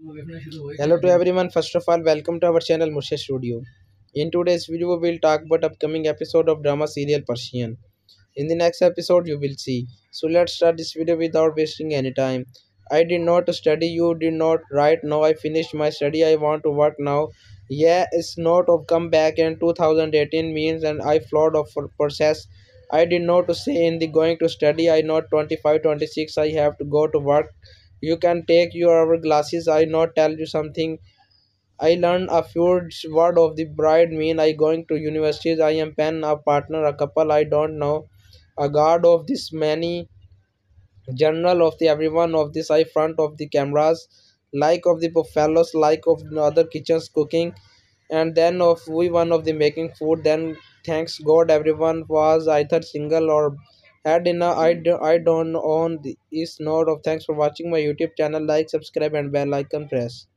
Hello to everyone. First of all, welcome to our channel Musha Studio. In today's video, we will talk about upcoming episode of drama serial Persian. In the next episode, you will see. So let's start this video without wasting any time. I did not study. You did not write. Now I finished my study. I want to work now. Yeah, it's not of come back in 2018 means and I flawed of process. I did not say in the going to study. I not 25 26. I have to go to work. You can take your glasses. I not tell you something. I learned a few word of the bride mean I going to universities. I am pen a partner a couple I don't know a guard of this many general of the everyone of this I front of the cameras like of the buffaloes like of the other kitchens cooking and then of we one of the making food then thanks God everyone was either single or had in a I don't own the is note of thanks for watching my YouTube channel like subscribe and bell icon press.